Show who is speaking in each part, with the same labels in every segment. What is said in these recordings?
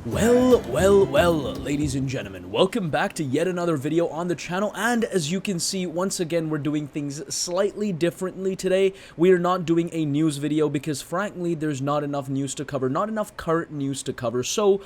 Speaker 1: Well, ladies and gentlemen, welcome back to yet another video on the channel, and as you can see, once again, we're doing things slightly differently today. We are not doing a news video because, frankly, there's not enough news to cover, not enough current news to cover. So,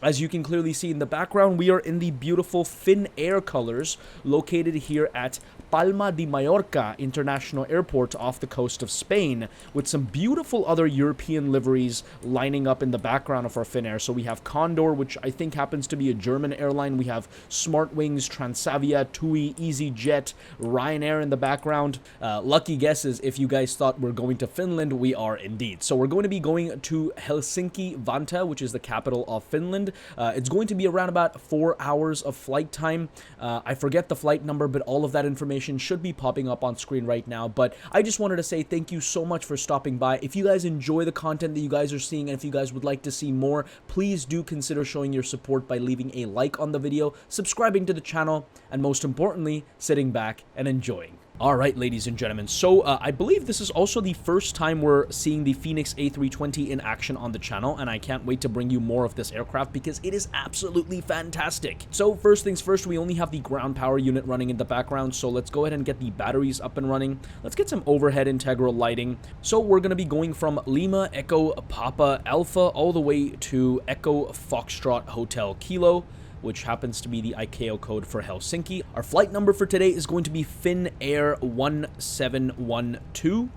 Speaker 1: as you can clearly see in the background, we are in the beautiful Finnair colors located here at Palma de Mallorca International Airport off the coast of Spain, with some beautiful other European liveries lining up in the background of our Finnair. So we have Condor, which I think happens to be a German airline. We have Smartwings, Transavia, TUI, EasyJet, Ryanair in the background. Lucky guesses if you guys thought we're going to Finland, we are indeed. So we're going to be going to Helsinki, Vantaa, which is the capital of Finland. It's going to be around about 4 hours of flight time. I forget the flight number, but all of that information should be popping up on screen right now. But I just wanted to say thank you so much for stopping by. If you guys enjoy the content that you guys are seeing, and if you guys would like to see more, please do consider showing your support by leaving a like on the video, subscribing to the channel, and most importantly, sitting back and enjoying. Alright, ladies and gentlemen, so I believe this is also the first time we're seeing the Fenix A320 in action on the channel, and I can't wait to bring you more of this aircraft because it is absolutely fantastic. So first things first, we only have the ground power unit running in the background, so let's go ahead and get the batteries up and running. Let's get some overhead integral lighting. So we're going to be going from Lima Echo Papa Alpha all the way to Echo Foxtrot Hotel Kilo, which happens to be the ICAO code for Helsinki. Our flight number for today is going to be Finnair 1712.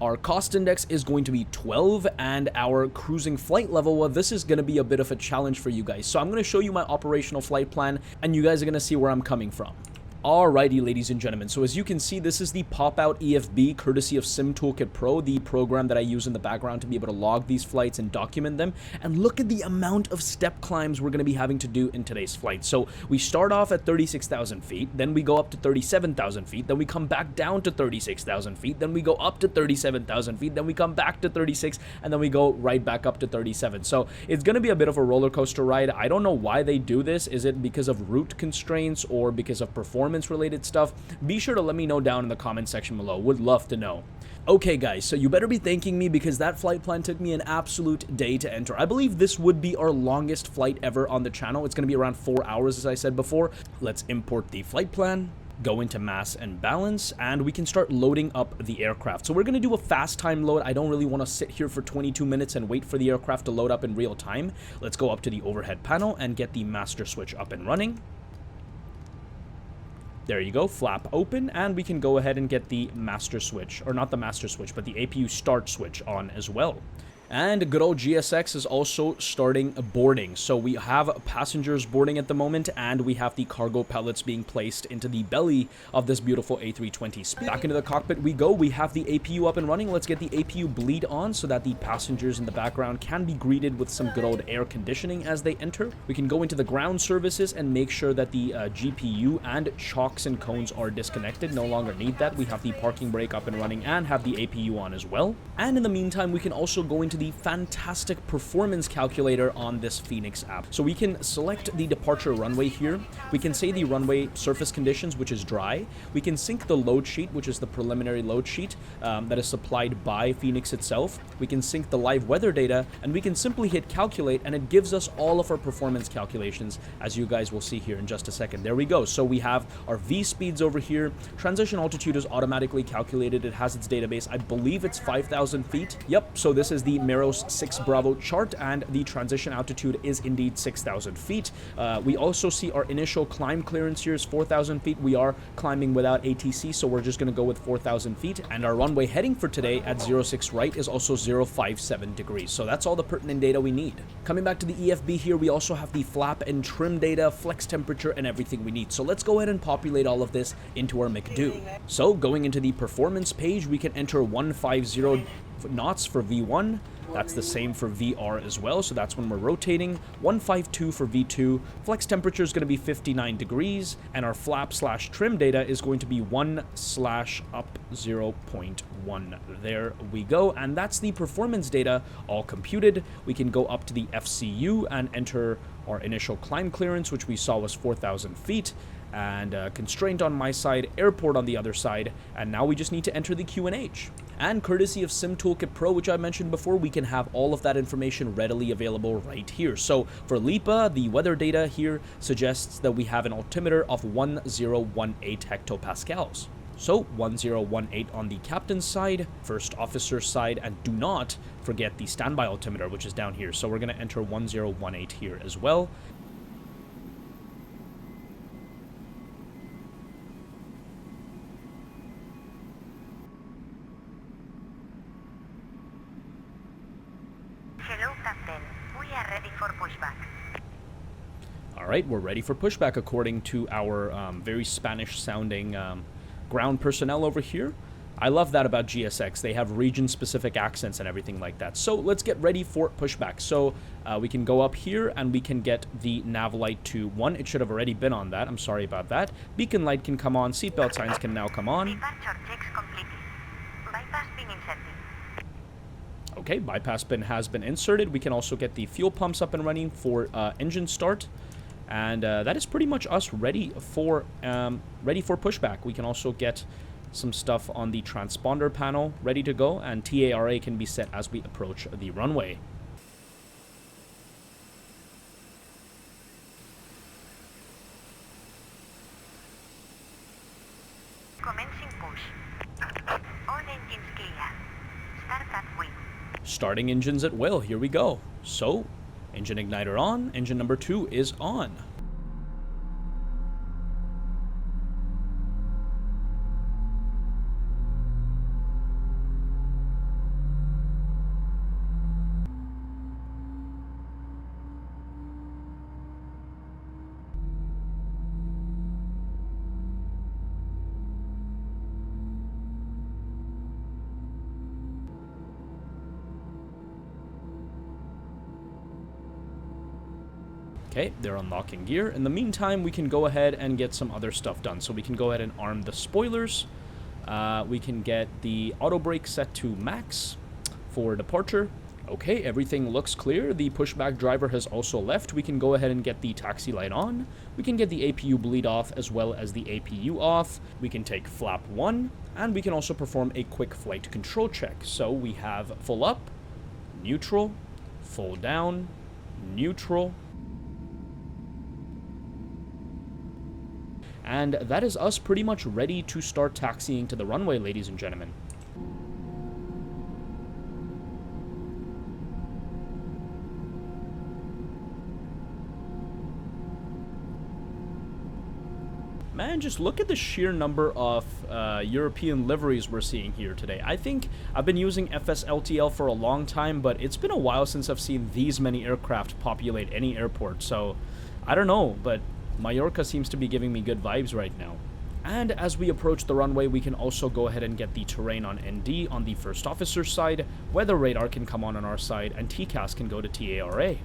Speaker 1: Our cost index is going to be 12, and our cruising flight level, well, this is going to be a bit of a challenge for you guys. So I'm going to show you my operational flight plan, and you guys are going to see where I'm coming from. Alrighty, ladies and gentlemen, so as you can see, this is the pop-out EFB courtesy of SimToolkit Pro, the program that I use in the background to be able to log these flights and document them. And look at the amount of step climbs we're going to be having to do in today's flight. So we start off at 36,000 feet, then we go up to 37,000 feet, then we come back down to 36,000 feet, then we go up to 37,000 feet, then we come back to 36, and then we go right back up to 37. So it's going to be a bit of a roller coaster ride. I don't know why they do this. Is it because of route constraints or because of performance related stuff? Be sure to let me know down in the comment section below. Would love to know. Okay guys, so you better be thanking me because that flight plan took me an absolute day to enter. I believe this would be our longest flight ever on the channel. It's going to be around 4 hours, as I said before. Let's import the flight plan, go into mass and balance, and we can start loading up the aircraft. So we're going to do a fast time load. I don't really want to sit here for 22 minutes and wait for the aircraft to load up in real time. Let's go up to the overhead panel and get the master switch up and running. There you go, flap open, and we can go ahead and get the master switch, or not the master switch, but the APU start switch on as well. And good old GSX is also starting boarding. So we have passengers boarding at the moment, and we have the cargo pellets being placed into the belly of this beautiful A320. Back into the cockpit we go. We have the APU up and running. Let's get the APU bleed on so that the passengers in the background can be greeted with some good old air conditioning as they enter. We can go into the ground services and make sure that the GPU and chocks and cones are disconnected. No longer need that. We have the parking brake up and running and have the APU on as well. And in the meantime, we can also go into the fantastic performance calculator on this Fenix app. So we can select the departure runway here. We can say the runway surface conditions, which is dry. We can sync the load sheet, which is the preliminary load sheet that is supplied by Fenix itself. We can sync the live weather data, and we can simply hit calculate, and it gives us all of our performance calculations, as you guys will see here in just a second. There we go. So we have our V speeds over here. Transition altitude is automatically calculated. It has its database. I believe it's 5,000 feet. Yep. So this is the Meros 6 Bravo chart, and the transition altitude is indeed 6,000 feet. We also see our initial climb clearance here is 4,000 feet. We are climbing without ATC, so we're just going to go with 4,000 feet. And our runway heading for today at 06 right is also 057 degrees. So that's all the pertinent data we need. Coming back to the EFB here, we also have the flap and trim data, flex temperature, and everything we need. So let's go ahead and populate all of this into our McDo. So going into the performance page, we can enter 150 knots for V1. That's the same for VR as well, so that's when we're rotating. 152 for V2. Flex temperature is going to be 59 degrees, and our flap / trim data is going to be 1/up 0.1. There we go, and that's the performance data all computed. We can go up to the FCU and enter our initial climb clearance, which we saw was 4,000 feet. And constraint on my side, airport on the other side, and now we just need to enter the QNH. And courtesy of Sim Toolkit Pro, which I mentioned before, we can have all of that information readily available right here. So for LEPA, the weather data here suggests that we have an altimeter of 1018 hectopascals. So 1018 on the captain's side, first officer's side, and do not forget the standby altimeter, which is down here. So we're going to enter 1018 here as well.
Speaker 2: Hello, Captain. We are ready for pushback.
Speaker 1: All right, we're ready for pushback according to our very Spanish-sounding ground personnel over here. I love that about GSX. They have region-specific accents and everything like that. So let's get ready for pushback. So we can go up here and we can get the nav light to 1. It should have already been on that. I'm sorry about that. Beacon light can come on. Seatbelt signs can now come on.
Speaker 2: Departure checks completed. Bypass pin inserted.
Speaker 1: Okay, bypass pin has been inserted. We can also get the fuel pumps up and running for engine start. And that is pretty much us ready for pushback. We can also get some stuff on the transponder panel ready to go, and TARA can be set as we approach the runway.
Speaker 2: Commencing push. All engines clear. Start at will.
Speaker 1: Starting engines at will. Here we go. So, engine igniter on. Engine number 2 is on. Okay, they're unlocking gear. In the meantime, we can go ahead and get some other stuff done. So we can go ahead and arm the spoilers. We can get the auto brake set to max for departure. Okay, everything looks clear. The pushback driver has also left. We can go ahead and get the taxi light on. We can get the APU bleed off as well as the APU off. We can take flap 1, and we can also perform a quick flight control check. So we have full up, neutral, full down, neutral. And that is us pretty much ready to start taxiing to the runway, ladies and gentlemen. Man, just look at the sheer number of European liveries we're seeing here today. I think I've been using FSLTL for a long time, but it's been a while since I've seen these many aircraft populate any airport. So, I don't know, but Mallorca seems to be giving me good vibes right now. And as we approach the runway, we can also go ahead and get the terrain on ND on the first officer's side, weather radar can come on our side, and TCAS can go to TARA.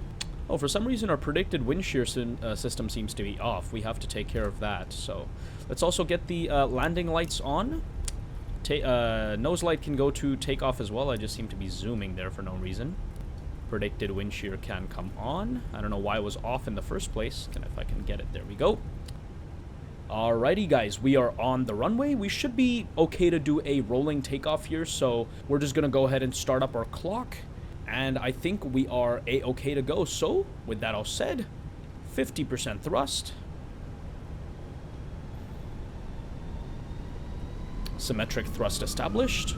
Speaker 1: Oh, for some reason our predicted wind shear system seems to be off. We have to take care of that. So let's also get the landing lights on. Nose light can go to takeoff as well. I just seem to be zooming there for no reason. Predicted wind shear can come on. I don't know why it was off in the first place. And if I can get it, there we go. Alrighty guys, we are on the runway. We should be okay to do a rolling takeoff here, so we're just gonna go ahead and start up our clock, and I think we are a-okay to go. So with that all said, 50% thrust, symmetric thrust established,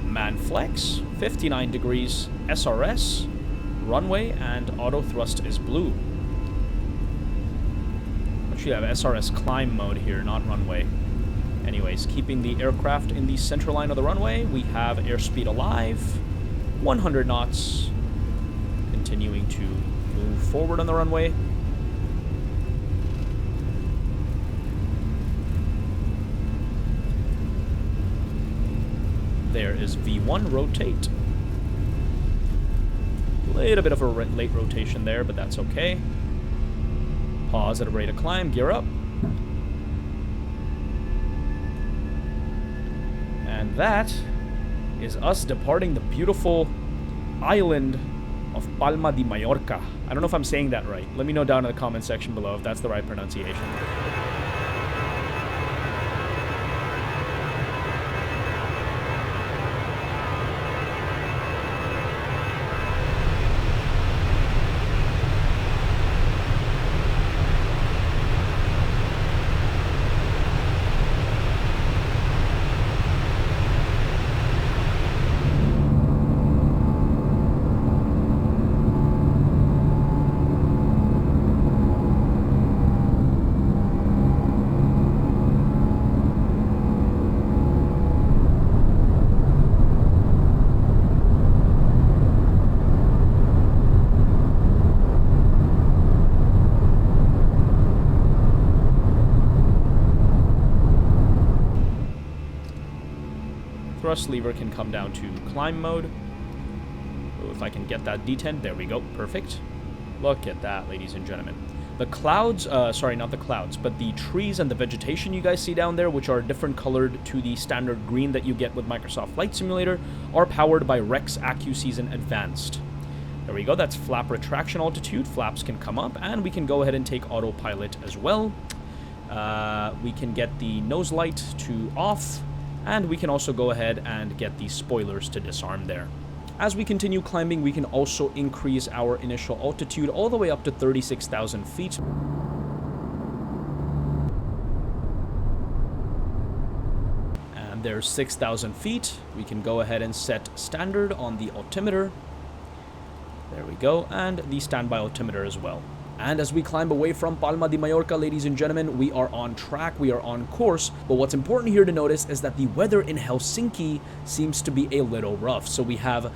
Speaker 1: man flex, 59 degrees, SRS, runway, and auto thrust is blue. Actually, I have SRS climb mode here, not runway. Anyways, keeping the aircraft in the center line of the runway, we have airspeed alive, 100 knots, continuing to move forward on the runway. There is V1 rotate. Little bit of a late rotation there, but that's okay. Positive rate of climb, gear up. And that is us departing the beautiful island of Palma de Mallorca. I don't know if I'm saying that right. Let me know down in the comment section below if that's the right pronunciation. thrust lever can come down to climb mode. Oh, if I can get that detent, there we go, perfect. Look at that, ladies and gentlemen. The clouds, sorry, not the clouds, but the trees and the vegetation you guys see down there, which are different colored to the standard green that you get with Microsoft Flight Simulator, are powered by Rex Accuseason Advanced. There we go, that's flap retraction altitude. Flaps can come up, and we can go ahead and take autopilot as well. We can get the nose light to off, and we can also go ahead and get the spoilers to disarm there. As we continue climbing, we can also increase our initial altitude all the way up to 36,000 feet. And there's 6,000 feet. We can go ahead and set standard on the altimeter. There we go, and the standby altimeter as well. And as we climb away from Palma de Mallorca, ladies and gentlemen, we are on track, we are on course. But what's important here to notice is that the weather in Helsinki seems to be a little rough. So we have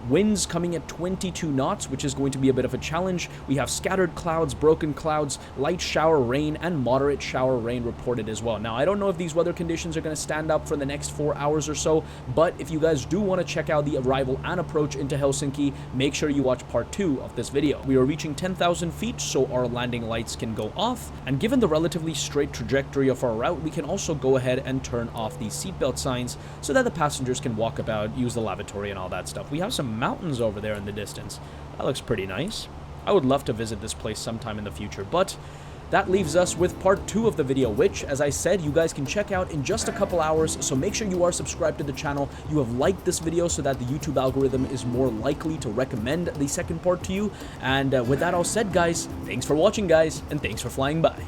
Speaker 1: winds coming at 22 knots, which is going to be a bit of a challenge. We have scattered clouds, broken clouds, light shower rain, and moderate shower rain reported as well. Now, I don't know if these weather conditions are going to stand up for the next 4 hours or so, but if you guys do want to check out the arrival and approach into Helsinki, make sure you watch part 2 of this video. We are reaching 10,000 feet, so our landing lights can go off, and given the relatively straight trajectory of our route, we can also go ahead and turn off the seatbelt signs so that the passengers can walk about, use the lavatory and all that stuff. We have some mountains over there in the distance. That looks pretty nice. I would love to visit this place sometime in the future, but that leaves us with part 2 of the video, which, as I said, you guys can check out in just a couple hours, so make sure you are subscribed to the channel, you have liked this video so that the YouTube algorithm is more likely to recommend the second part to you, and with that all said, guys, thanks for watching, guys, and thanks for flying by.